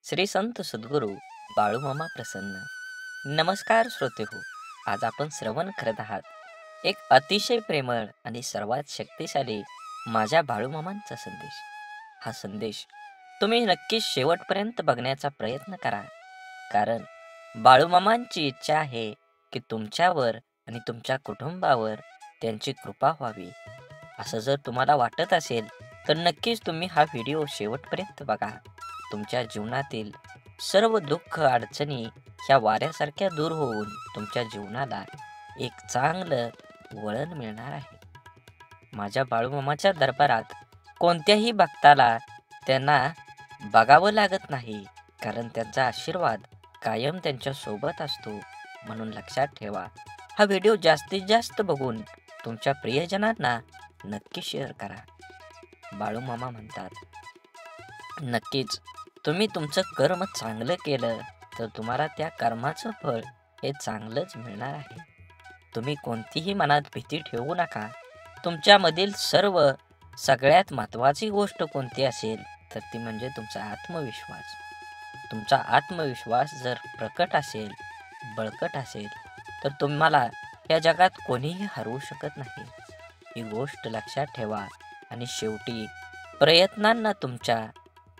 श्री संत सद्गुरू बाळूमामा प्रसन्न. नमस्कार श्रोते हो. आज आपण श्रवण करत आहात एक अतिशय प्रेमळ आणि सर्वात शक्तिशाली माझ्या बाळूमामांचा संदेश. हा संदेश तुम्ही नक्कीच शेवटपर्यंत बघण्याचा प्रयत्न करा, कारण बाळूमामांची इच्छा आहे की तुमच्यावर आणि तुमच्या कुटुंबावर त्यांची कृपा व्हावी. असं जर तुम्हाला वाटत असेल तर नक्कीच तुम्ही हा व्हिडिओ शेवटपर्यंत बघा. तुमच्या जीवनातील सर्व दुःख अडचणी ह्या वाऱ्यासारख्या दूर होऊन तुमच्या जीवनाला एक चांगलं वळण मिळणार आहे. माझ्या बाळूमामाच्या दरबारात कोणत्याही भक्ताला त्यांना बघावं लागत नाही, कारण त्यांचा आशीर्वाद कायम त्यांच्या सोबत असतो. म्हणून लक्षात ठेवा, हा व्हिडिओ जास्तीत जास्त बघून तुमच्या प्रियजनांना नक्की शेअर करा. बाळूमामा म्हणतात, नक्कीच तुम्ही तुमचं कर्म चांगलं केलं तर तुम्हाला त्या कर्माचं फळ हे चांगलंच मिळणार आहे. तुम्ही कोणतीही मनात भीती ठेवू नका. तुमच्यामधील सगळ्यात महत्त्वाची गोष्ट कोणती असेल तर ती म्हणजे तुमचा आत्मविश्वास. तुमचा आत्मविश्वास जर प्रकट असेल, बळकट असेल, तर तुम्हाला या जगात कोणीही हरवू शकत नाही. ही गोष्ट लक्षात ठेवा. आणि शेवटी प्रयत्नांना तुमच्या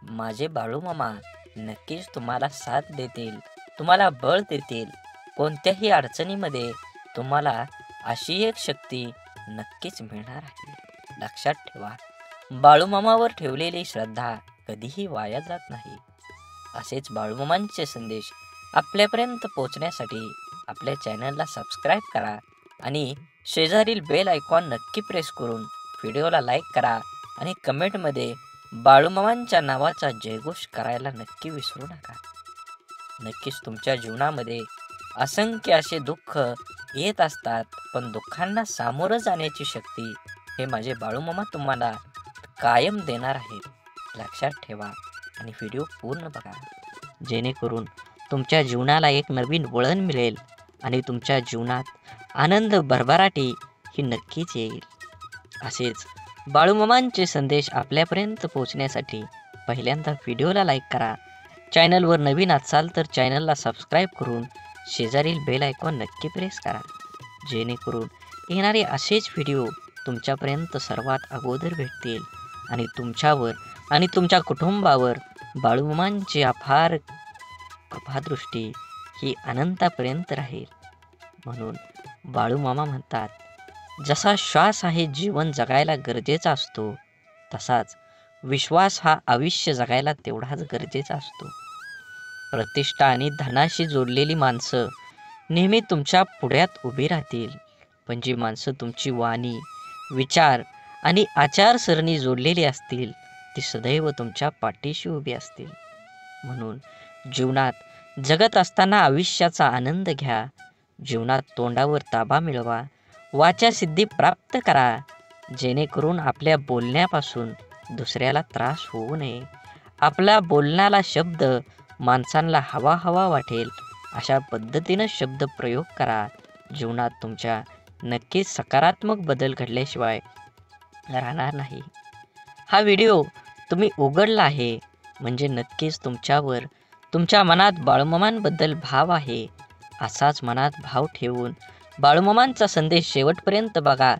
माझे बाळूमामा नक्कीच तुम्हाला साथ देतील, तुम्हाला बळ देतील. कोणत्याही अडचणीमध्ये तुम्हाला अशी एक शक्ती नक्कीच मिळणार आहे. लक्षात ठेवा, बाळूमामावर ठेवलेली श्रद्धा कधीही वाया जात नाही. असेच बाळूमामांचे संदेश आपल्यापर्यंत पोहोचण्यासाठी आपल्या चॅनलला सबस्क्राईब करा आणि शेजारील बेल आयकॉन नक्की प्रेस करून व्हिडिओला लाईक करा आणि कमेंटमध्ये बाळूमामांच्या नावाचा जयघोष करायला नक्की विसरू नका. नक्कीच तुमच्या जीवनामध्ये असंख्य असे दुःख येत असतात, पण दुःखांना सामोरं जाण्याची शक्ती हे माझे बाळूमामा तुम्हाला कायम देणार आहेत. लक्षात ठेवा आणि व्हिडिओ पूर्ण बघा, जेणेकरून तुमच्या जीवनाला एक नवीन वळण मिळेल आणि तुमच्या जीवनात आनंद भरभराटी ही नक्कीच येईल. असेच बाळूमामांचे संदेश आपल्यापर्यंत पोहोचण्यासाठी पहिल्यांदा व्हिडिओला लाईक करा. चॅनलवर नवीन असाल तर चॅनलला सबस्क्राईब करून शेजारील बेल आयकॉन नक्की प्रेस करा, जेणेकरून येणारे असेच व्हिडिओ तुमच्यापर्यंत सर्वात अगोदर भेटतील आणि तुमच्यावर आणि तुमच्या कुटुंबावर बाळूमामांची अपार कृपादृष्टी ही अनंतापर्यंत राहील. म्हणून बाळूमामा म्हणतात, जसा श्वास आहे जीवन जगायला गरजेचा असतो, तसाच विश्वास हा आयुष्य जगायला तेवढाच गरजेचा असतो. प्रतिष्ठा आणि धनाशी जोडलेली माणसं नेहमी तुमच्या पुढ्यात उभी राहतील, पण जी माणसं तुमची वाणी, विचार आणि आचारसरणी जोडलेली असतील ती सदैव तुमच्या पाठीशी उभी असतील. म्हणून जीवनात जगत असताना आयुष्याचा आनंद घ्या. जीवनात तोंडावर ताबा मिळवा, वाचा सिद्धी प्राप्त करा, जेणेकरून आपल्या बोलण्यापासून दुसऱ्याला त्रास होऊ नये. आपल्या बोलण्याला शब्द माणसांना हवा हवा वाटेल अशा पद्धतीनं शब्द प्रयोग करा. जीवनात तुमच्या नक्कीच सकारात्मक बदल घडल्याशिवाय राहणार नाही. हा व्हिडिओ तुम्ही उघडला आहे म्हणजे नक्कीच तुमच्यावर तुमच्या मनात बाळूमामांबद्दल भाव आहे. असाच मनात भाव ठेवून बाळूमामांचा संदेश शेवटपर्यंत बघा.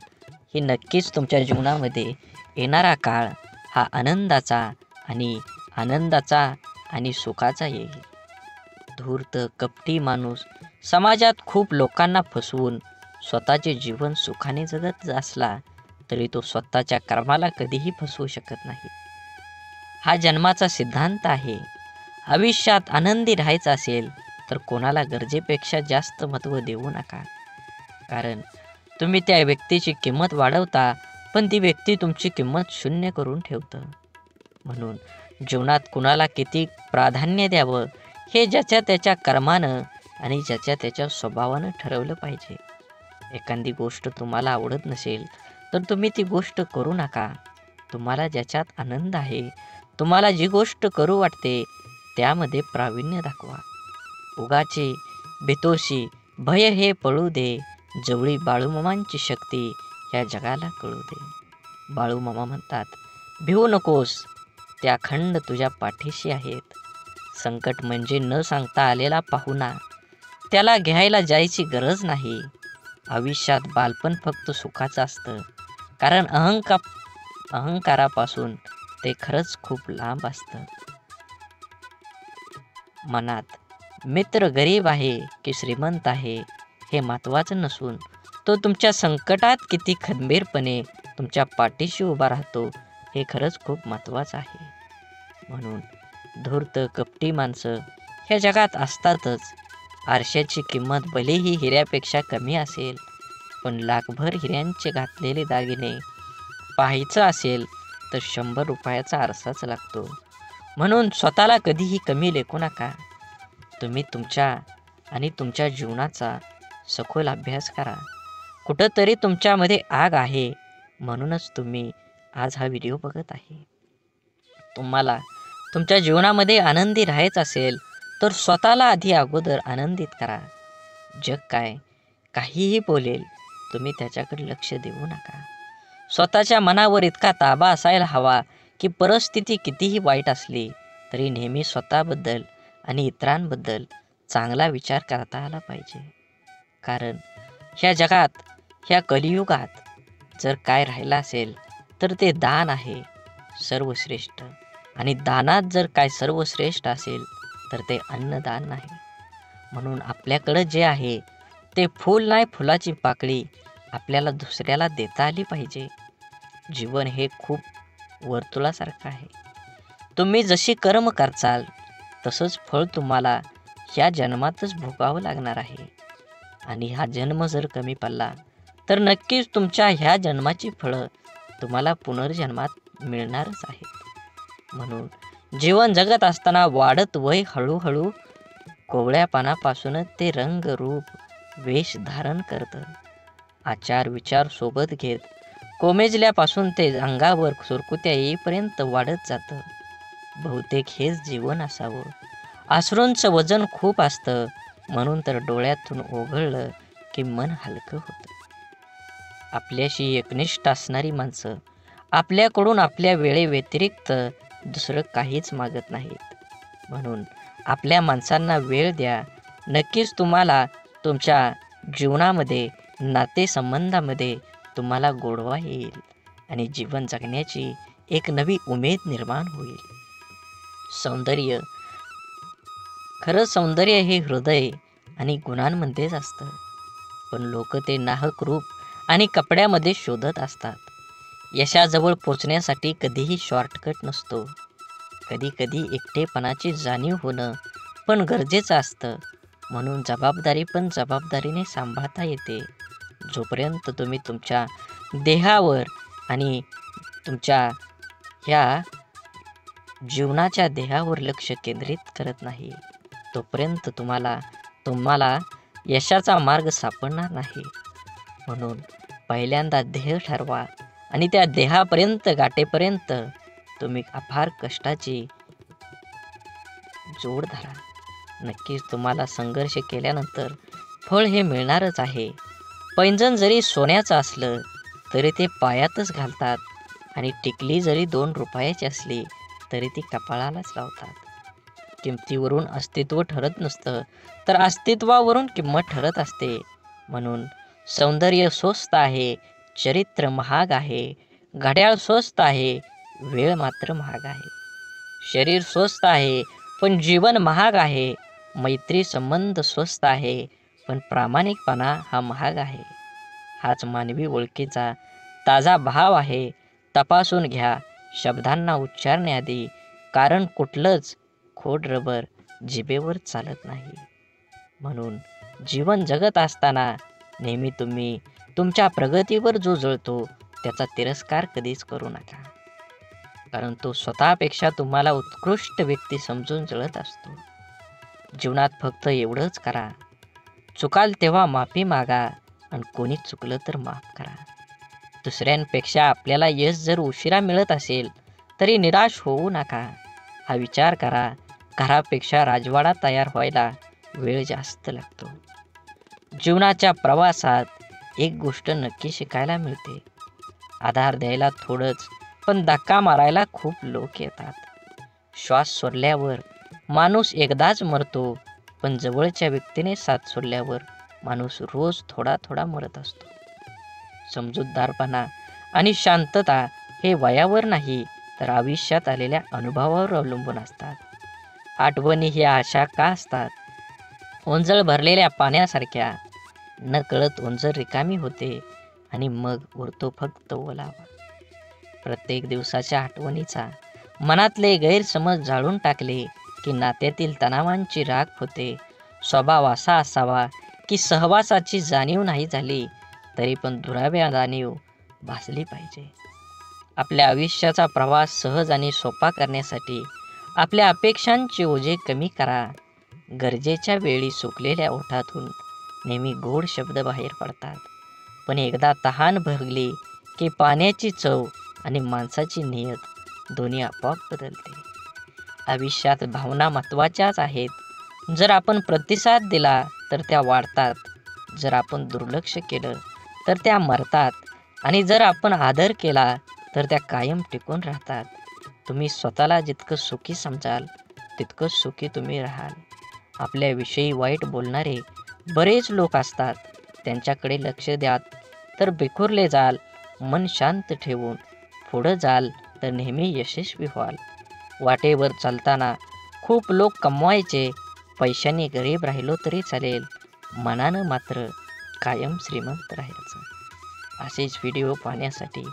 ही नक्कीच तुमच्या जीवनामध्ये येणारा काळ हा आनंदाचा आणि सुखाचा येईल. धूर्त कपटी माणूस समाजात खूप लोकांना फसवून स्वतःचे जीवन सुखाने जगत असला तरी तो स्वतःच्या कर्माला कधीही फसवू शकत नाही. हा जन्माचा सिद्धांत आहे. आयुष्यात आनंदी राहायचं असेल तर कोणाला गरजेपेक्षा जास्त महत्त्व देऊ नका, कारण तुम्ही त्या व्यक्तीची किंमत वाढवता पण ती व्यक्ती तुमची किंमत शून्य करून ठेवतं. म्हणून जीवनात कुणाला किती प्राधान्य द्यावं हे ज्याच्या त्याच्या कर्मानं आणि ज्याच्या त्याच्या स्वभावानं ठरवलं पाहिजे. एखादी गोष्ट तुम्हाला आवडत नसेल तर तुम्ही ती गोष्ट करू नका. तुम्हाला ज्याच्यात आनंद आहे, तुम्हाला जी गोष्ट करू वाटते त्यामध्ये प्रावीण्य दाखवा. उगाचे बेतोशी भय हे पळू दे, जवळी बाळूमामांची शक्ती या जगाला कळू दे. बाळूमामा म्हणतात, भिवू नकोस, त्या अखंड तुझ्या पाठीशी आहेत. संकट म्हणजे न सांगता आलेला पाहुणा, त्याला घ्यायला जायची गरज नाही. आयुष्यात बालपण फक्त सुखाचं असतं, कारण अहंकारापासून ते खरंच खूप लांब असतं. मनात मित्र गरीब आहे की श्रीमंत आहे हे महत्त्वाचं नसून, तो तुमच्या संकटात किती खंबीरपणे तुमच्या पाठीशी उभा राहतो हे खरंच खूप महत्त्वाचं आहे. म्हणून धूर्त कपटी माणसं ह्या जगात असतातच. आरशाची किंमत भलेही हिऱ्यापेक्षा कमी असेल, पण लाखभर हिऱ्यांचे घातलेले दागिने पाहायचं असेल तर 100 रुपयाचा आरसाच लागतो. म्हणून स्वतःला कधीही कमी लेखू नका. तुम्ही तुमच्या आणि तुमच्या जीवनाचा सखोल अभ्यास करा. कुठंतरी तुमच्यामध्ये आग आहे, म्हणूनच तुम्ही आज हा व्हिडिओ बघत आहे. तुम्हाला तुमच्या जीवनामध्ये आनंदी राहायचं असेल तर स्वतःला आधी अगोदर आनंदित करा. जग काहीही बोलेल, तुम्ही त्याच्याकडे लक्ष देऊ नका. स्वतःच्या मनावर इतका ताबा असायला हवा की परिस्थिती कितीही वाईट असली तरी नेहमी स्वतःबद्दल आणि इतरांबद्दल चांगला विचार करता आला पाहिजे. कारण ह्या जगात, ह्या कलियुगात जर काय राहिलं असेल तर ते दान आहे सर्वश्रेष्ठ. आणि दानात जर काय सर्वश्रेष्ठ असेल तर ते अन्नदान नाही. म्हणून आपल्याकडं जे आहे ते फूल नाही, फुलाची पाकळी आपल्याला दुसऱ्याला देता आली पाहिजे. जीवन हे खूप वर्तुळासारखं आहे. तुम्ही जशी कर्म करचाल तसंच फळ तुम्हाला ह्या जन्मातच भोगावं लागणार आहे. आणि हा जन्म जर कमी पडला तर नक्कीच तुमच्या ह्या जन्माची फळं तुम्हाला पुनर्जन्मात मिळणारच आहेत. म्हणून जीवन जगत असताना वाढत वय हळूहळू कोवळ्यापणापासूनच ते रंग रूप वेश धारण करतं. आचार विचार सोबत घेत कोमेजल्यापासून ते अंगावर सुरकुत्या येईपर्यंत वाढत जातं. बहुतेक हेच जीवन असावं. अश्रूंचं वजन खूप असतं, म्हणून तर डोळ्यातून ओघळलं की मन हलकं होतं. आपल्याशी एकनिष्ठ असणारी माणसं आपल्याकडून आपल्या वेळेव्यतिरिक्त दुसरं काहीच मागत नाहीत. म्हणून आपल्या माणसांना वेळ द्या. नक्कीच तुम्हाला तुमच्या जीवनामध्ये, नातेसंबंधामध्ये तुम्हाला गोडवा येईल आणि जीवन जगण्याची एक नवी उमेद निर्माण होईल. सौंदर्य, खरं सौंदर्य हे हृदय आणि गुणांमध्येच असतं, पण लोक ते नाहक रूप आणि कपड्यामध्ये शोधत असतात. यशाजवळ पोचण्यासाठी कधीही शॉर्टकट नसतो. कधी कधी एकटेपणाची जाणीव होणं पण गरजेचं असतं. म्हणून जबाबदारी पण जबाबदारीने सांभाळता येते. जोपर्यंत तुम्ही तुमच्या देहावर आणि तुमच्या ह्या जीवनाच्या देहावर लक्ष केंद्रित करत नाही, तोपर्यंत तुम्हाला यशाचा मार्ग सापडणार नाही. म्हणून पहिल्यांदा ध्येय ठरवा आणि त्या देहापर्यंत गाठेपर्यंत तुम्ही अपार कष्टाची जोड धरा. नक्कीच तुम्हाला संघर्ष केल्यानंतर फळ हे मिळणारच आहे. पैंजण जरी सोन्याचं असलं तरी ते पायातच घालतात आणि टिकली जरी 2 रुपयाची असली तरी ती कपाळालाच लावतात. किमतीवरून अस्तित्व ठरत नसतं, तर अस्तित्वावरून किंमत ठरत असते. म्हणून सौंदर्य स्वस्त आहे, चरित्र महाग आहे, घड्याळ स्वस्त आहे, वेळ मात्र महाग आहे. शरीर स्वस्त आहे पण जीवन महाग आहे. मैत्री संबंध स्वस्त आहे पण प्रामाणिकपणा हा महाग आहे. हाच मानवी ओळखीचा ताजा भाव आहे. तपासून घ्या शब्दांना उच्चारण्याआधी, कारण कुठलंच खोड रबर जिभेवर चालत नाही. म्हणून जीवन जगत असताना नेहमी तुम्ही तुमच्या प्रगतीवर जो जळतो त्याचा तिरस्कार कधीच करू नका, कारण तो स्वतःपेक्षा तुम्हाला उत्कृष्ट व्यक्ती समजून जळत असतो. जीवनात फक्त एवढंच करा, चुकाल तेव्हा माफी मागा आणि कोणी चुकलं तर माफ करा. दुसऱ्यांपेक्षा आपल्याला यश जर उशिरा मिळत असेल तरी निराश होऊ नका. हा विचार करा, घरापेक्षा राजवाडा तयार व्हायला वेळ जास्त लागतो. जीवनाच्या प्रवासात एक गोष्ट नक्की शिकायला मिळते, आधार द्यायला थोडंच पण धक्का मारायला खूप लोक येतात. श्वास सोडल्यावर माणूस एकदाच मरतो, पण जवळच्या व्यक्तीने साथ सोडल्यावर माणूस रोज थोडा थोडा मरत असतो. समजूतदारपणा आणि शांतता हे वयावर नाही, तर आयुष्यात आलेल्या अनुभवावर अवलंबून असतात. आठवणी ह्या अशा का असतात? ओंजळ भरलेल्या पाण्यासारख्या. नकळत ओंजळ रिकामी होते आणि मग उरतो फक्त ओलावा. प्रत्येक दिवसाच्या आठवणीचा मनातले गैरसमज जाळून टाकले की नात्यातील तणावांची राख होते. स्वभाव असा असावा की सहवासाची जाणीव नाही झाली तरी पण दुराव्या जाणीव भासली पाहिजे. आपल्या आयुष्याचा प्रवास सहज आणि सोपा करण्यासाठी आपल्या अपेक्षांचे ओझे कमी करा. गरजेच्या वेळी सुकलेल्या ओठातून नेहमी गोड शब्द बाहेर पडतात, पण एकदा तहान भरली की पाण्याची चव आणि माणसाची नियत दोन्ही आपोआप बदलते. आयुष्यात भावना महत्त्वाच्याच आहेत. जर आपण प्रतिसाद दिला तर त्या वाढतात, जर आपण दुर्लक्ष केलं तर त्या मरतात आणि जर आपण आदर केला तर त्या कायम टिकून राहतात. तुम्ही स्वतःला जितकं सुखी समजाल तितकं सुखी तुम्ही राहाल. आपल्याविषयी वाईट बोलणारे बरेच लोक असतात, त्यांच्याकडे लक्ष द्या तर बिखरले जाल. मन शांत ठेवून पुढं जाल तर नेहमी यशस्वी व्हाल. वाटेवर चालताना खूप लोक कमवायचे, पैशाने गरीब राहिलो तरी चालेल, मनानं मात्र कायम श्रीमंत राहायचं. असेच व्हिडिओ पाहण्यासाठी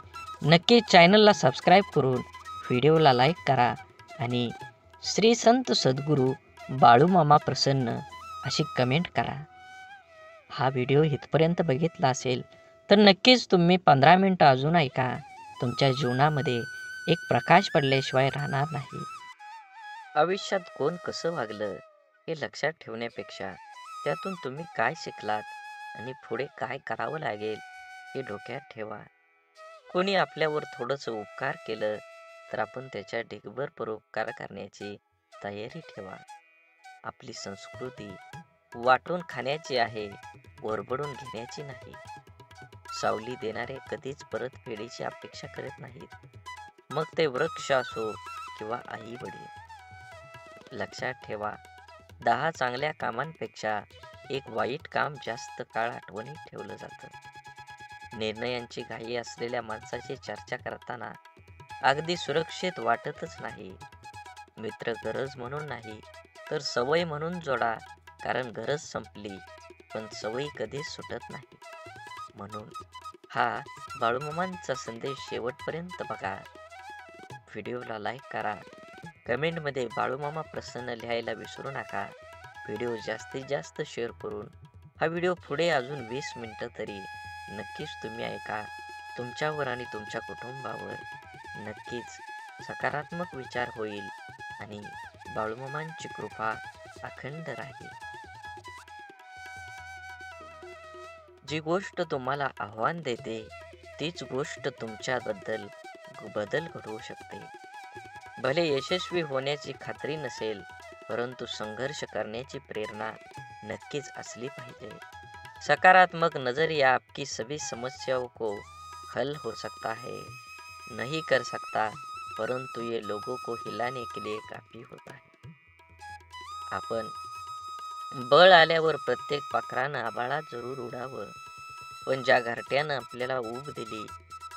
नक्की चॅनलला सबस्क्राईब करून व्हिडिओला लाईक करा आणि श्री संत सद्गुरू बाळूमामा प्रसन्न अशी कमेंट करा. हा व्हिडिओ इथपर्यंत बघितला असेल तर नक्कीच तुम्ही 15 मिनटं अजून ऐका. तुमच्या जीवनामध्ये एक प्रकाश पडल्याशिवाय राहणार नाही. आयुष्यात कोण कसं वागलं हे लक्षात ठेवण्यापेक्षा त्यातून तुम्ही काय शिकलात आणि पुढे काय करावं लागेल हे डोक्यात ठेवा. कोणी आपल्यावर थोडंसं उपकार केलं तर आपण त्याच्या ढिगभर परोपकार करण्याची तयारी ठेवा. आपली संस्कृती वाटून खाण्याची आहे, ओरबडून घेण्याची नाही. सावली देणारे कधीच परतफेडीची अपेक्षा करत नाहीत, मग ते वृक्ष असो किंवा आई वडील. लक्षात ठेवा, 10 चांगल्या कामांपेक्षा एक वाईट काम जास्त काळ आठवणीत ठेवलं जातं. निर्णयांची घाई असलेल्या माणसाची चर्चा करताना अगदी सुरक्षित वाटतच नाही. मित्र गरज म्हणून नाही तर सवय म्हणून जोडा, कारण गरज संपली पण सवयी कधीच सुटत नाही. म्हणून हा बाळूमामांचा संदेश शेवटपर्यंत बघा. व्हिडिओला लाईक करा, कमेंटमध्ये बाळूमामा प्रसन्न लिहायला विसरू नका. व्हिडिओ जास्तीत जास्त शेअर करून हा व्हिडिओ पुढे अजून 20 मिनिटं तरी नक्कीच तुम्ही ऐका. तुमच्यावर आणि तुमच्या कुटुंबावर नक्कीच सकारात्मक विचार होईल आणि बाळूमामांची कृपा अखंड राहील. जी गोष्ट तुम्हाला आव्हान देते तीच गोष्ट तुमच्याबद्दल बदल घडवू शकते. भले यशस्वी होण्याची खात्री नसेल, परंतु संघर्ष करण्याची प्रेरणा नक्कीच असली पाहिजे. सकारात्मक नजरिया आपकी सभी समस्याओं को हल हो सकता है, नहीं कर सकता, परंतु ये लोगों को हिलाने के लिए काफी होता है. आपण बळ आल्यावर प्रत्येक पाखरानं आभाळात जरूर उडावं, पण ज्या घरट्यानं आपल्याला ऊब दिली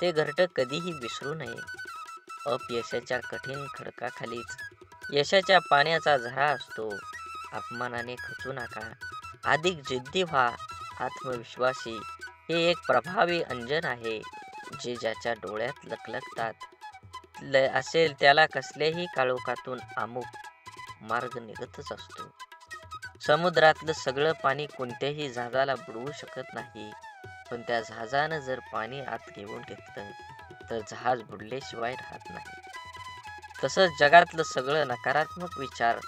ते घरटं कधीही विसरू नये. अपयशाच्या कठीण खडकाखालीच यशाच्या पाण्याचा झरा असतो. अपमानाने खचू नका, अधिक जिद्दी व्हा. आत्मविश्वासी हे एक प्रभावी अंजन आहे, जे ज्याच्या डोळ्यात लखलखतात असेल त्याला कसल्याही काळोखातून अमुक मार्ग निघतच असतो. समुद्रातलं सगळं पाणी कोणत्याही जहाजाला बुडवू शकत नाही, पण त्या जहाजानं जर पाणी आत घेऊन घेतलं तर जहाज बुडल्याशिवाय राहत नाही. तसंच जगातलं सगळं नकारात्मक विचार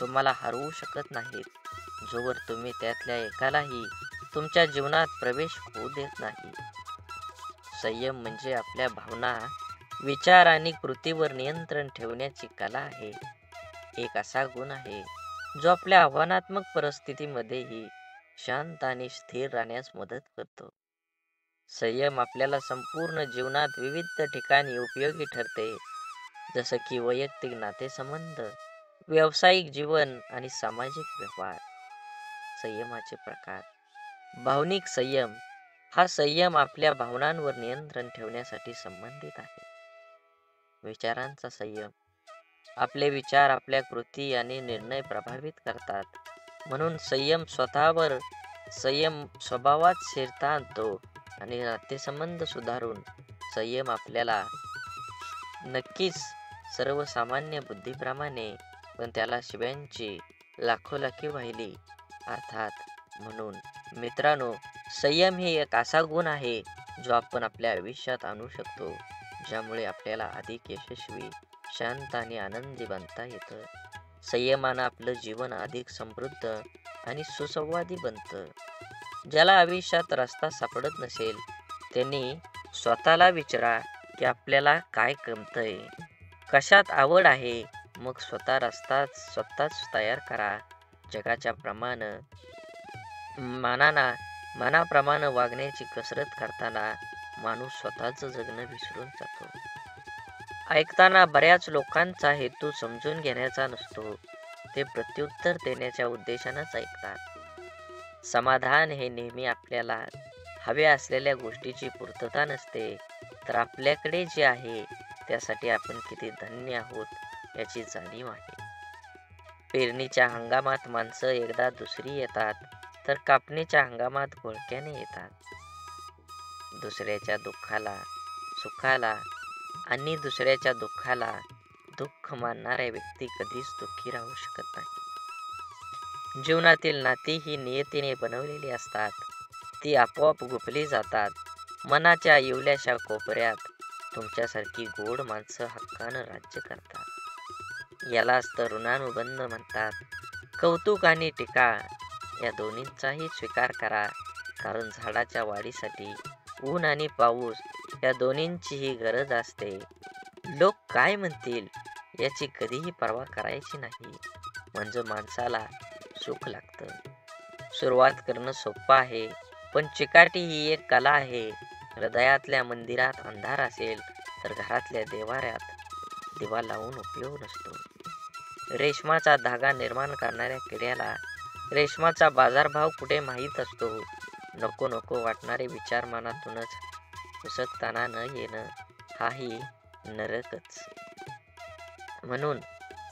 तुम्हाला हरवू शकत नाहीत, जोवर तुम्ही त्यातल्या एकालाही तुमच्या जीवनात प्रवेश होऊ देत नाही. संयम म्हणजे आपल्या भावना, विचार आणि कृतीवर नियंत्रण ठेवण्याची कला आहे. एक असा गुण आहे जो आपल्या आव्हानात्मक परिस्थितीमध्येही शांत आणि स्थिर राहण्यास मदत करतो. संयम आपल्याला संपूर्ण जीवनात विविध ठिकाणी उपयोगी ठरते, जसं की वैयक्तिक नातेसंबंध, व्यावसायिक जीवन आणि सामाजिक व्यवहार. संयमाचे प्रकार. भावनिक संयम. हा संयम आपल्या भावनांवर नियंत्रण ठेवण्यासाठी संबंधित आहे. विचारांचा संयम. आपले विचार आपल्या कृती आणि निर्णय प्रभावित करतात. म्हणून संयम स्वभावात स्थिरता आणतो आणि नातेसंबंध सुधारून संयम आपल्याला नक्कीच सर्वसामान्य बुद्धीप्रमाणे, पण त्याला शिव्यांची लाखोलाखी वाहिली अर्थात. म्हणून मित्रांनो, संयम हे एक असा गुण आहे जो आपण आपल्या आयुष्यात आणू शकतो, ज्यामुळे आपल्याला अधिक यशस्वी, शांत आणि आनंदी बनता येतं. संयमानं आपलं जीवन अधिक समृद्ध आणि सुसंवादी बनतं. ज्याला आयुष्यात रस्ता सापडत नसेल त्यांनी स्वतःला विचारा की आपल्याला काय जमतंय, कशात आवड आहे, मग स्वतःच तयार करा. जगाच्या मनाप्रमाणे वागण्याची कसरत करताना माणूस स्वतःचं जगणं विसरून जातो. ऐकताना बऱ्याच लोकांचा हेतू समजून घेण्याचा नसतो, ते प्रत्युत्तर देण्याच्या उद्देशानंच ऐकतात. समाधान हे नेहमी आपल्याला हव्या असलेल्या गोष्टीची पूर्तता नसते, तर आपल्याकडे जे आहे त्यासाठी आपण किती धन्य आहोत याची जाणीव आहे. पेरणीच्या हंगामात माणसं एकदा दुसरी येतात, तर कापणीच्या हंगामात घोळक्याने येतात. दुसऱ्याच्या दुःखाला दुःख मानणाऱ्या व्यक्ती कधीच दुःखी राहू शकत नाही. जीवनातील नाती ही नियतीने बनवलेली असतात, ती आपोआप गुंफली जातात. मनाच्या इवल्याशा कोपऱ्यात तुमच्यासारखी गोड माणसं हक्कानं राज्य करतात. यालाच तर ऋणानुबंध म्हणतात. कौतुक आणि टीका या दोन्हींचाही स्वीकार करा, कारण झाडाच्या वाढीसाठी ऊन आणि पाऊस या दोन्हींचीही गरज असते. लोक काय म्हणतील याची कधीही पर्वा करायची नाही, म्हणजे माणसाला सुख लागतं. सुरुवात करणं सोपं आहे, पण चिकाटी ही एक कला आहे. हृदयातल्या मंदिरात अंधार असेल तर घरातल्या देवाऱ्यात दिवा लावून उपयोग नसतो. रेशमाचा धागा निर्माण करणाऱ्या किड्याला रेशमाचा बाजारभाव कुठे माहीत असतो. नको नको वाटणारे विचार मनातूनच पुसकताना न येणं हाही नरकच. म्हणून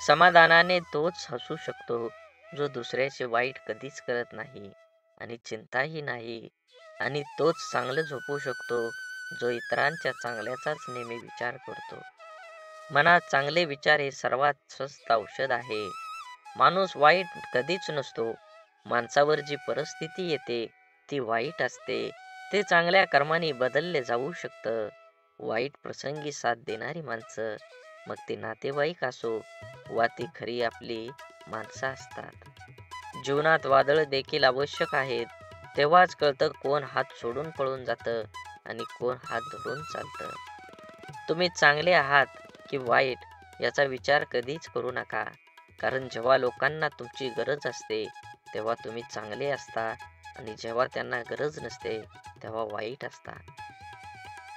समाधानाने तोच हसू शकतो जो दुसऱ्याचे वाईट कधीच करत नाही आणि चिंताही नाही, आणि तोच चांगलं झोपू शकतो जो इतरांच्या चांगल्याचाच नेहमी विचार करतो. मनात चांगले विचार हे सर्वात स्वस्त औषध आहे. माणूस वाईट कधीच नसतो. माणसावर जी परिस्थिती येते ती वाईट असते, ते चांगल्या कर्माने बदलले जाऊ शकतं. वाईट प्रसंगी साथ देणारी माणसं, मग ते नातेवाईक असो वा ती खरी आपली माणसं असतात. जीवनात वादळ देखील आवश्यक आहेत. तेव्हाच कळतं कोण हात सोडून पळून जातं आणि कोण हात धरून चालतं. तुम्ही चांगले आहात की वाईट याचा विचार कधीच करू नका, कारण जेव्हा लोकांना तुमची गरज असते तेव्हा तुम्ही चांगले असता आणि जेव्हा त्यांना गरज नसते तेव्हा वाईट असता.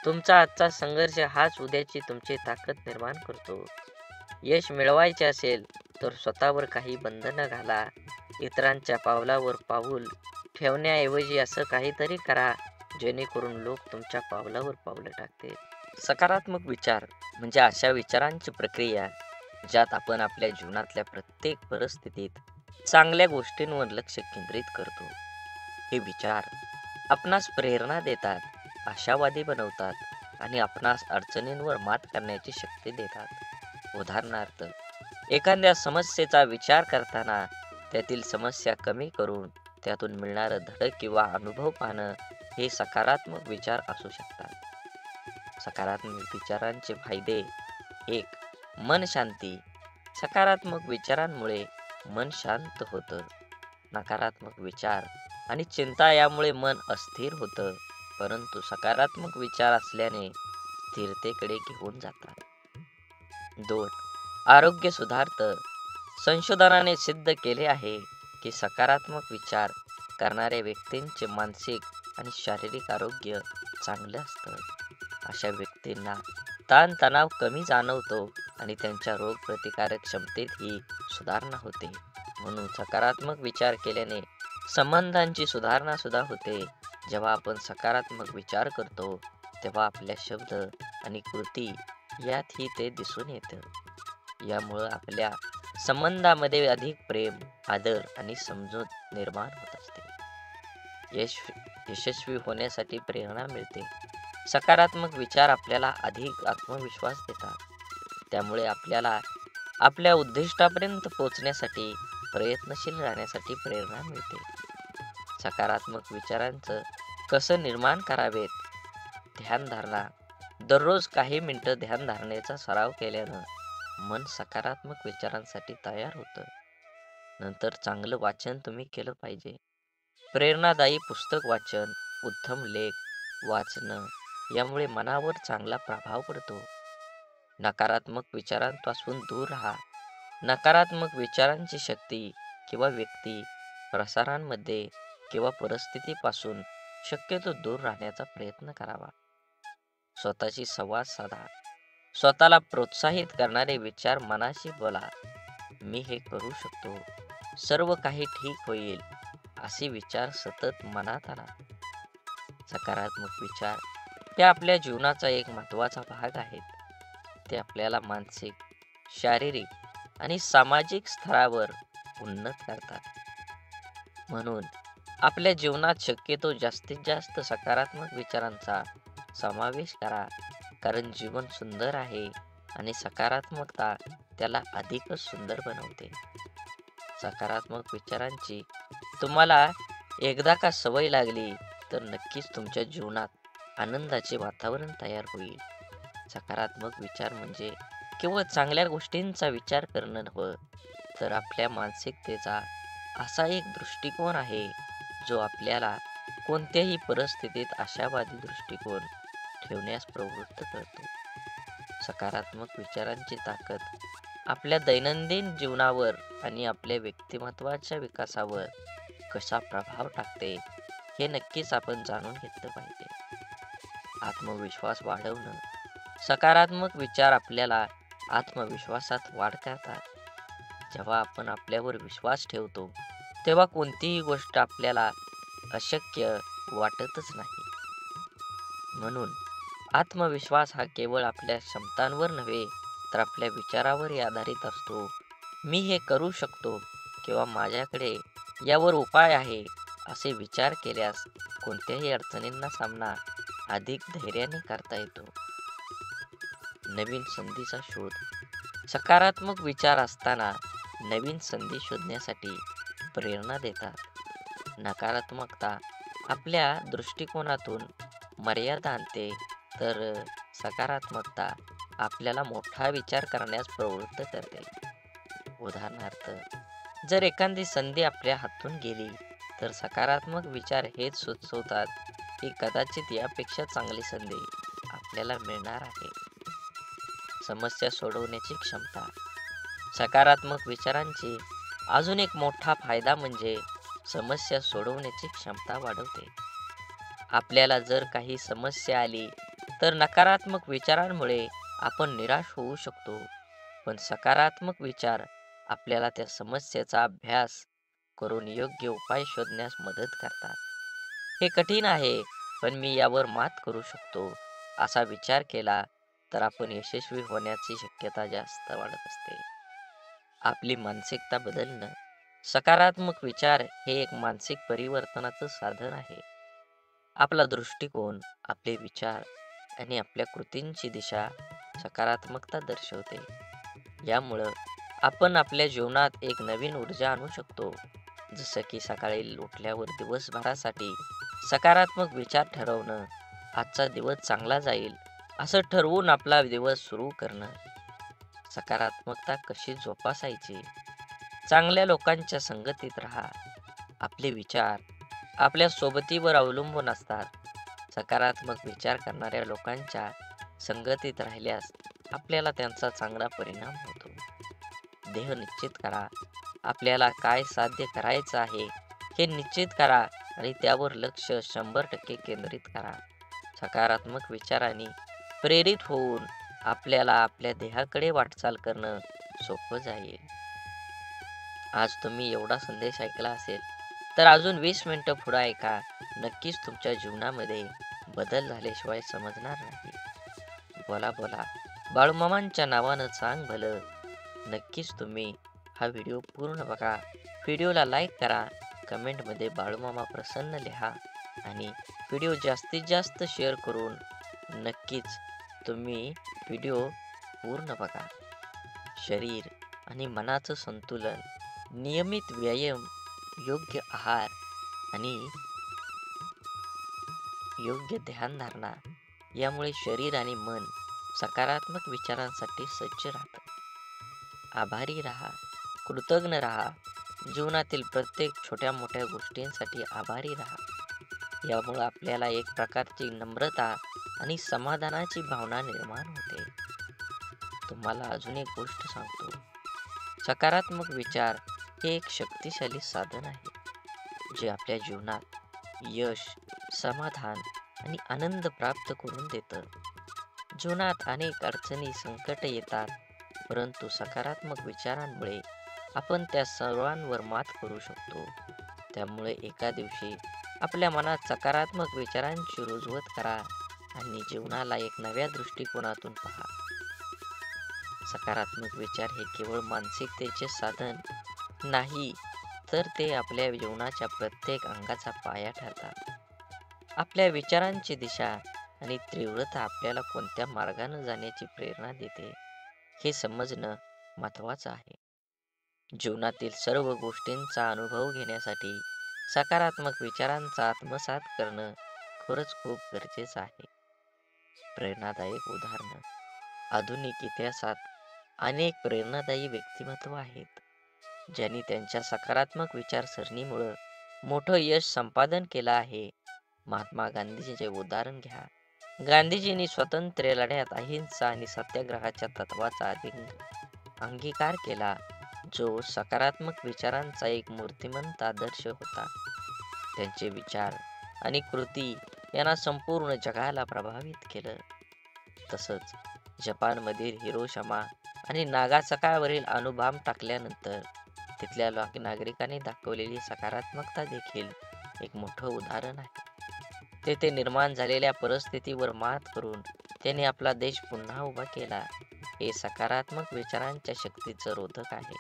तुमचा आजचा संघर्ष हाच उद्याची तुमची ताकद निर्माण करतो. यश मिळवायचे असेल तर स्वतःवर काही बंधनं घाला. इतरांच्या पावलावर पाऊल ठेवण्याऐवजी असं काहीतरी करा जेणेकरून लोक तुमच्या पावलावर पावलं टाकतील. सकारात्मक विचार म्हणजे अशा विचारांची प्रक्रिया ज्यात आपण आपल्या जीवनातल्या प्रत्येक परिस्थितीत चांगल्या गोष्टींवर लक्ष केंद्रित करतो. हे विचार आपणास प्रेरणा देतात, आशावादी बनवतात आणि आपणास अडचणींवर मात करण्याची शक्ती देतात. उदाहरणार्थ, एखाद्या समस्येचा विचार करताना त्यातील समस्या कमी करून त्यातून मिळणारं धडक किंवा अनुभव पाहणं हे सकारात्मक विचार असू शकतात. सकारात्मक विचारांचे फायदे. 1. मन शांती. सकारात्मक विचारांमुळे मन शांत होतं. नकारात्मक विचार आणि चिंता यामुळे मन अस्थिर होतं, परंतु सकारात्मक विचार असल्याने स्थिरतेकडे घेऊन जातात. 2. आरोग्य सुधारतं. संशोधनाने सिद्ध केले आहे की सकारात्मक विचार करणाऱ्या व्यक्तींचे मानसिक आणि शारीरिक आरोग्य चांगलं असतं. अशा व्यक्तींना ताणतणाव कमी जाणवतो आणि त्यांच्या रोगप्रतिकारक क्षमतेतही सुधारणा होते. म्हणून सकारात्मक विचार केल्याने संबंधांची सुधारणा सुद्धा होते. जेव्हा आपण सकारात्मक विचार करतो तेव्हा आपल्या शब्द आणि कृती यातही ते दिसून येतं. यामुळं आपल्या संबंधामध्ये अधिक प्रेम, आदर आणि समजूत निर्माण होत असते. यशस्वी होण्यासाठी प्रेरणा मिळते. सकारात्मक विचार आपल्याला अधिक आत्मविश्वास देतात. त्यामुळे आपल्याला आपल्या उद्दिष्टापर्यंत पोहोचण्यासाठी प्रयत्नशील राहण्यासाठी प्रेरणा मिळते. सकारात्मक विचारांचं कसं निर्माण करावेत? ध्यानधारणा. दररोज काही मिनिटं ध्यानधारणेचा सराव केल्यानं मन सकारात्मक विचारांसाठी तयार होतं. नंतर चांगलं वाचन तुम्ही केलं पाहिजे. प्रेरणादायी पुस्तक वाचन, उत्तम लेख वाचणं यामुळे मनावर चांगला प्रभाव पडतो. नकारात्मक विचारांपासून दूर राहा. नकारात्मक विचारांची शक्ती किंवा व्यक्ती, प्रसारांमध्ये किंवा परिस्थितीपासून शक्यतो दूर राहण्याचा प्रयत्न करावा. स्वतःशी संवाद साधा. स्वतःला प्रोत्साहित करणारे विचार मनाशी बोला. मी हे करू शकतो, सर्व काही ठीक होईल, असे विचार सतत मनात आणा. सकारात्मक विचार हे आपल्या जीवनाचा एक महत्त्वाचा भाग आहेत. ते आपल्याला मानसिक, शारीरिक आणि सामाजिक स्तरावर उन्नत करतात. म्हणून आपल्या जीवनात शक्यतो जास्तीत जास्त सकारात्मक विचारांचा समावेश करा. कारण जीवन सुंदर आहे आणि सकारात्मकता त्याला अधिकच सुंदर बनवते. सकारात्मक विचारांची तुम्हाला एकदा का सवय लागली तर नक्कीच तुमच्या जीवनात आनंदाचे वातावरण तयार होईल. सकारात्मक विचार म्हणजे केवळ चांगल्या गोष्टींचा विचार करणं नव्हे, तर आपल्या मानसिकतेचा असा एक दृष्टिकोन आहे जो आपल्याला कोणत्याही परिस्थितीत आशावादी दृष्टिकोन ठेवण्यास प्रवृत्त करतो. सकारात्मक विचारांची ताकद आपल्या दैनंदिन जीवनावर आणि आपल्या व्यक्तिमत्वाच्या विकासावर कसा प्रभाव टाकते हे नक्कीच आपण जाणून घेतलं पाहिजे. आत्मविश्वास वाढवणं. सकारात्मक विचार आपल्याला आत्मविश्वासात वाढ करतात. जेव्हा आपण आपल्यावर विश्वास ठेवतो तेव्हा कोणतीही गोष्ट आपल्याला अशक्य वाटतच नाही. म्हणून आत्मविश्वास हा केवळ आपल्या क्षमतांवर नव्हे तर आपल्या विचारावरही आधारित असतो. मी हे करू शकतो किंवा माझ्याकडे यावर उपाय आहे असे विचार केल्यास कोणत्याही अडचणींना सामना अधिक धैर्याने करता येतो. नवीन संधीचा शोध. सकारात्मक विचार असताना नवीन संधी शोधण्यासाठी प्रेरणा देतात. नकारात्मकता आपल्या दृष्टिकोनातून मर्यादा आणते, तर सकारात्मकता आपल्याला मोठा विचार करण्यास प्रवृत्त करते. उदाहरणार्थ, जर एखादी संधी आपल्या हातून गेली तर सकारात्मक विचार हेच सुचवतात की कदाचित यापेक्षा चांगली संधी आपल्याला मिळणार आहे. समस्या सोडवण्याची क्षमता. सकारात्मक विचारांची अजून एक मोठा फायदा म्हणजे समस्या सोडवण्याची क्षमता वाढवते. आपल्याला जर काही समस्या आली तर नकारात्मक विचारांमुळे आपण निराश होऊ शकतो, पण सकारात्मक विचार आपल्याला त्या समस्येचा अभ्यास करून योग्य उपाय शोधण्यास मदत करतात. हे कठीण आहे, पण मी यावर मात करू शकतो असा विचार केला तर आपण यशस्वी होण्याची शक्यता जास्त वाढत असते. आपली मानसिकता बदलणं. सकारात्मक विचार हे एक मानसिक परिवर्तनाचं साधन आहे. आपला दृष्टिकोन, आपले विचार आणि आपल्या कृतींची दिशा सकारात्मकता दर्शवते. यामुळं आपण आपल्या जीवनात एक नवीन ऊर्जा आणू शकतो. जसं की सकाळी उठल्यावर दिवसभरासाठी सकारात्मक विचार ठरवणं, आजचा दिवस चांगला जाईल असं ठरवून आपला दिवस सुरू करणं. सकारात्मकता कशी जोपासायची? चांगल्या लोकांच्या संगतीत राहा. आपले विचार आपल्या सोबतीवर अवलंबून असतात. सकारात्मक विचार करणाऱ्या लोकांच्या संगतीत राहिल्यास आपल्याला त्यांचा चांगला परिणाम होतो. ध्येय निश्चित करा. आपल्याला काय साध्य करायचं आहे हे निश्चित करा आणि त्यावर लक्ष 100% केंद्रित करा. सकारात्मक विचारांनी प्रेरित होऊन आपल्याला आपल्या ध्येयाकडे वाटचाल करणं सोपं जाईल. आज तुम्ही एवढा संदेश ऐकला असेल, तर अजून 20 मिनिटं पुढे ऐका. नक्कीच तुमच्या जीवनामध्ये बदल झाल्याशिवाय समजणार नाही. बोला बोला बाळूमामांच्या नावानं सांग भलं. नक्कीच तुम्ही हा व्हिडिओ पूर्ण बघा. व्हिडिओला लाईक करा, कमेंटमध्ये बाळूमामा प्रसन्न लिहा आणि व्हिडिओ जास्तीत जास्त शेअर करून नक्कीच तुम्ही व्हिडिओ पूर्ण बघा. शरीर आणि मनाचं संतुलन, नियमित व्यायाम, योग्य आहार आणि योग्य ध्यानधारणा यामुळे शरीर आणि मन सकारात्मक विचारांसाठी सज्ज राहतं. आभारी राहा, कृतज्ञ राहा. जीवनातील प्रत्येक छोट्या मोठ्या गोष्टींसाठी आभारी राहा. यामुळे आपल्याला एक प्रकारची नम्रता आणि समाधानाची भावना निर्माण होते. तुम्हाला अजून एक गोष्ट सांगतो. सकारात्मक विचार हे एक शक्तिशाली साधन आहे, जे आपल्या जीवनात यश, समाधान आणि आनंद प्राप्त करून देतं. जीवनात अनेक अडचणी, संकट येतात, परंतु सकारात्मक विचारांमुळे आपण त्या सर्वांवर मात करू शकतो. त्यामुळे एका दिवशी आपल्या मनात सकारात्मक विचारांची रुजवत करा आणि जीवनाला एक नव्या दृष्टिकोनातून पहा. सकारात्मक विचार हे केवळ मानसिकतेचे साधन नाही, तर ते आपल्या जीवनाच्या प्रत्येक अंगाचा पाया ठरतात. आपल्या विचारांची दिशा आणि तीव्रता आपल्याला कोणत्या मार्गाने जाण्याची प्रेरणा देते, हे समजणं महत्त्वाचं आहे. जीवनातील सर्व गोष्टींचा अनुभव घेण्यासाठी सकारात्मक विचारांचा आत्मसात करणं खरंच खूप गरजेचं आहे. प्रेरणादायक उदाहरणं. आधुनिक इतिहासात अनेक प्रेरणादायी व्यक्तिमत्व आहेत, ज्यांनी त्यांच्या सकारात्मक विचारसरणीमुळे मोठं यश संपादन केलं आहे. महात्मा गांधीजींचे उदाहरण घ्या. गांधीजींनी स्वातंत्र्य लढ्यात अहिंसा आणि सत्याग्रहाच्या तत्वाचा अंगीकार केला, जो सकारात्मक विचारांचा एक मूर्तिमंत आदर्श होता. त्यांचे विचार आणि कृती यांना संपूर्ण जगाला प्रभावित केलं. तसंच जपानमधील हिरोशिमा आणि नागासाकीवरील अणुबॉम्ब टाकल्यानंतर तिथल्या नागरिकांनी दाखवलेली सकारात्मकता देखील एक मोठं उदाहरण आहे. तेथे निर्माण झालेल्या परिस्थितीवर मात करून त्यांनी आपला देश पुन्हा उभा केला. हे सकारात्मक विचारांच्या शक्तीचं रोधक आहे.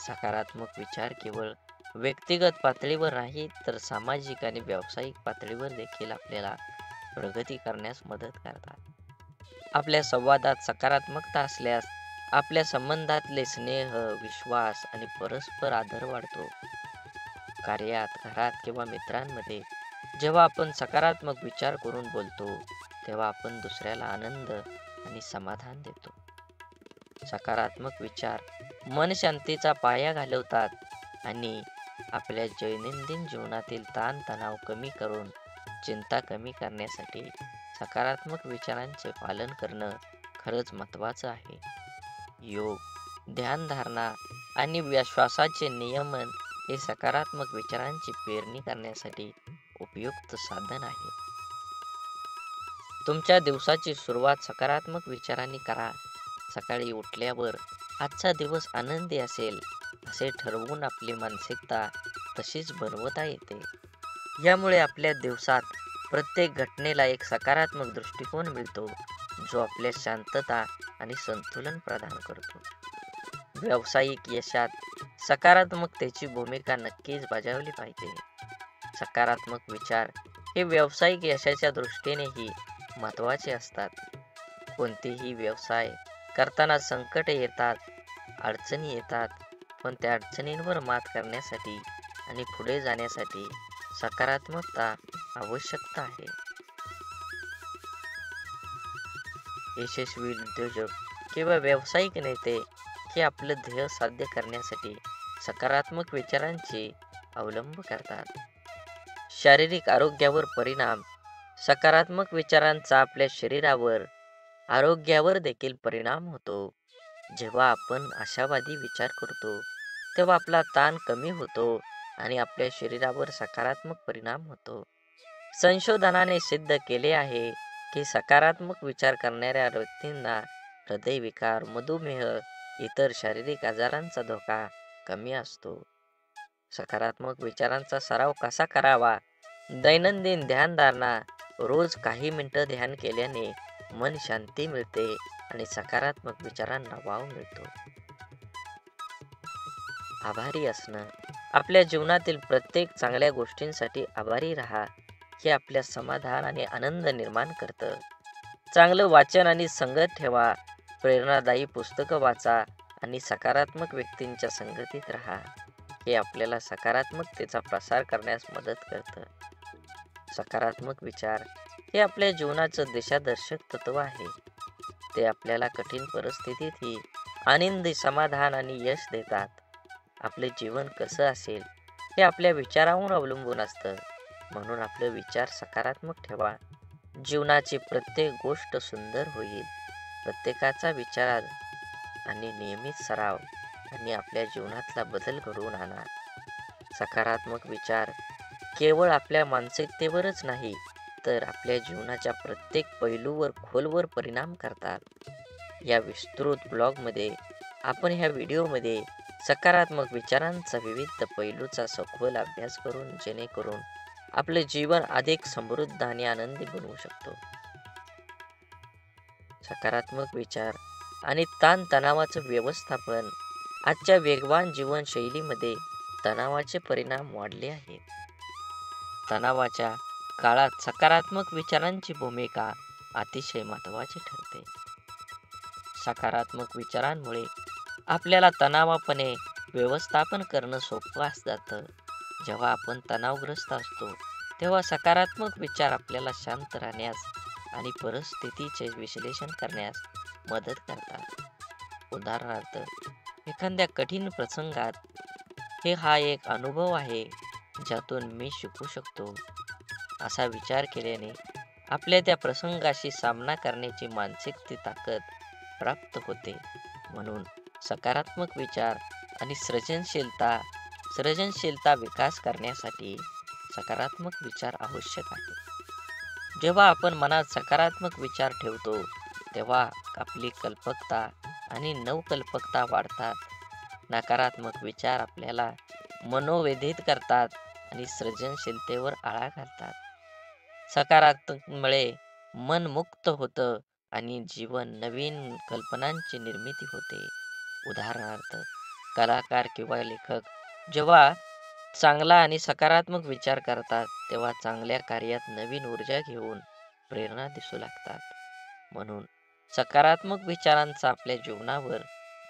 सकारात्मक विचार केवळ व्यक्तिगत पातळीवर नाही, तर सामाजिक आणि व्यावसायिक पातळीवर देखील आपल्याला प्रगती करण्यास मदत करतात. आपल्या संवादात सकारात्मकता असल्यास आपल्या संबंधातले स्नेह, विश्वास आणि परस्पर आदर वाढतो. कार्यात, घरात किंवा मित्रांमध्ये जेव्हा आपण सकारात्मक विचार करून बोलतो, तेव्हा आपण दुसऱ्याला आनंद आणि समाधान देतो. सकारात्मक विचार मन शांतीचा पाया घालवतात आणि आपल्या दैनंदिन जीवनातील ताणतणाव कमी करून चिंता कमी करण्यासाठी सकारात्मक विचारांचे पालन करणं खरंच महत्त्वाचं आहे. योग, ध्यानधारणा आणि श्वासाचे नियमन हे सकारात्मक विचारांची पेरणी करण्यासाठी उपयुक्त साधन आहे. तुमच्या दिवसाची सुरुवात सकारात्मक विचारांनी करा. सकाळी उठल्यावर आजचा दिवस आनंदी असेल असे ठरवून आपली मानसिकता तशीच बनवता येते. यामुळे आपल्या दिवसात प्रत्येक घटनेला एक सकारात्मक दृष्टिकोन मिळतो, जो आपल्या शांतता आणि संतुलन प्रदान करतो. व्यावसायिक यशात सकारात्मकतेची भूमिका नक्कीच बजावली पाहिजे. सकारात्मक विचार हे व्यावसायिक यशाच्या दृष्टीनेही महत्त्वाचे असतात. कोणतेही व्यवसाय करताना संकट येतात, अडचणी येतात, पण त्या अडचणींवर मात करण्यासाठी आणि पुढे जाण्यासाठी सकारात्मकता आवश्यकता आहे. यशस्वी उद्योजक किंवा व्यावसायिक नेते हे आपलं ध्येय साध्य करण्यासाठी सकारात्मक विचारांचे अवलंब करतात. शारीरिक आरोग्यावर परिणाम. सकारात्मक विचारांचा आपल्या शरीरावर, आरोग्यावर देखील परिणाम होतो. जेव्हा आपण आशावादी विचार करतो, तेव्हा आपला ताण कमी होतो आणि आपल्या शरीरावर सकारात्मक परिणाम होतो. संशोधनाने सिद्ध केले आहे की सकारात्मक विचार करणाऱ्या व्यक्तींना हृदयविकार, मधुमेह, इतर शारीरिक आजारांचा धोका कमी असतो. सकारात्मक विचारांचा सराव कसा करावा? दैनंदिन ध्यानधारणा. रोज काही मिनिटं ध्यान केल्याने मन शांती मिळते आणि सकारात्मक विचारांना वाव मिळतो. आभारी असणं. आपल्या जीवनातील प्रत्येक चांगल्या गोष्टींसाठी आभारी राहा. हे आपल्या समाधान आणि आनंद निर्माण करतं. चांगलं वाचन आणि संगत ठेवा. प्रेरणादायी पुस्तकं वाचा आणि सकारात्मक व्यक्तींच्या संगतीत राहा. हे आपल्याला सकारात्मकतेचा प्रसार करण्यास मदत करतं. सकारात्मक विचार हे आपल्या जीवनाचं दिशादर्शक तत्व आहे. ते आपल्याला कठीण परिस्थितीतही आनंदी, समाधान आणि यश देतात. आपले जीवन कसं असेल हे आपल्या विचारांवर अवलंबून असतं. म्हणून आपले विचार सकारात्मक ठेवा. जीवनाची प्रत्येक गोष्ट सुंदर होईल. प्रत्येकाचा विचार आणि नियमित सराव आणि आपल्या जीवनातला बदल घडवून आणा. सकारात्मक विचार केवळ आपल्या मानसिकतेवरच नाही, तर आपल्या जीवनाच्या प्रत्येक पैलूवर खोलवर परिणाम करतात. या विस्तृत ब्लॉगमध्ये आपण ह्या व्हिडिओमध्ये सकारात्मक विचारांचा विविध पैलूचा सखोल अभ्यास करून जेणेकरून आपले जीवन अधिक समृद्ध आणि आनंदी बनवू शकतो. सकारात्मक विचार आणि ताणतणावाचं व्यवस्थापन. आजच्या वेगवान जीवनशैलीमध्ये तणावाचे परिणाम वाढले आहेत. तणावाच्या काळात सकारात्मक विचारांची भूमिका अतिशय महत्त्वाची ठरते. सकारात्मक विचारांमुळे आपल्याला तणावापणे व्यवस्थापन करणं सोपं जातं. जेव्हा आपण तणावग्रस्त असतो तेव्हा सकारात्मक विचार आपल्याला शांत राहण्यास आणि परिस्थितीचे विश्लेषण करण्यास मदत करतात. उदाहरणार्थ, एखाद्या कठीण प्रसंगात हा एक अनुभव आहे ज्यातून मी शिकू शकतो असा विचार केल्याने आपल्या त्या प्रसंगाशी सामना करण्याची मानसिक ताकद प्राप्त होते. म्हणून सकारात्मक विचार आणि सर्जनशीलता विकास करण्यासाठी सकारात्मक विचार आवश्यक आहे. जेव्हा आपण मनात सकारात्मक विचार ठेवतो तेव्हा आपली कल्पकता आणि नवकल्पकता वाढतात. नकारात्मक विचार आपल्याला मनोव्यथित करतात आणि सृजनशीलतेवर आळा घालतात. सकारात्मकमुळे मन मुक्त होतं आणि जीवन नवीन कल्पनांची निर्मिती होते. उदाहरणार्थ, कलाकार किंवा लेखक जेव्हा चांगला आणि सकारात्मक विचार करतात तेव्हा चांगल्या कार्यात नवीन ऊर्जा घेऊन प्रेरणा दिसू लागतात. म्हणून सकारात्मक विचारांचा आपल्या जीवनावर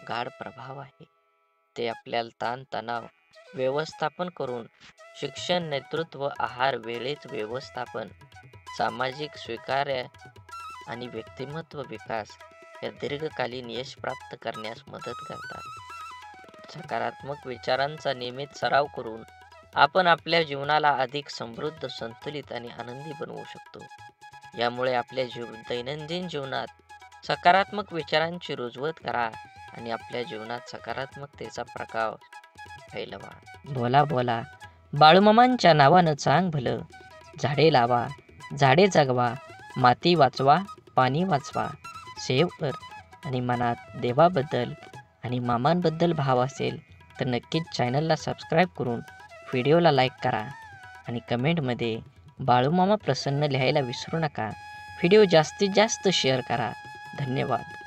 गाढ प्रभाव आहे. ते आपल्याला ताणतणाव व्यवस्थापन करून शिक्षण, नेतृत्व, आहार, वेळेत व्यवस्थापन, सामाजिक स्वीकार्य आणि व्यक्तिमत्व विकास या दीर्घकालीन यश प्राप्त करण्यास मदत करतात. सकारात्मक विचारांचा नियमित सराव करून आपण आपल्या जीवनाला अधिक समृद्ध, संतुलित आणि आनंदी बनवू शकतो. यामुळे आपल्या दैनंदिन जीवनात सकारात्मक विचारांची रुजवत करा आणि आपल्या जीवनात सकारात्मकतेचा प्रभाव फैलवा. बोला बोला बाळूमामांच्या नावानं चांग भलं. झाडे लावा, झाडे जगवा, माती वाचवा, पाणी वाचवा. सेव्ह कर आणि मनात देवाबद्दल आणि मामांबद्दल भाव असेल तर नक्कीच चॅनलला सबस्क्राईब करून व्हिडिओला लाईक करा आणि कमेंटमध्ये बाळूमामा प्रसन्न लिहायला विसरू नका. व्हिडिओ जास्तीत जास्त शेअर करा. धन्यवाद.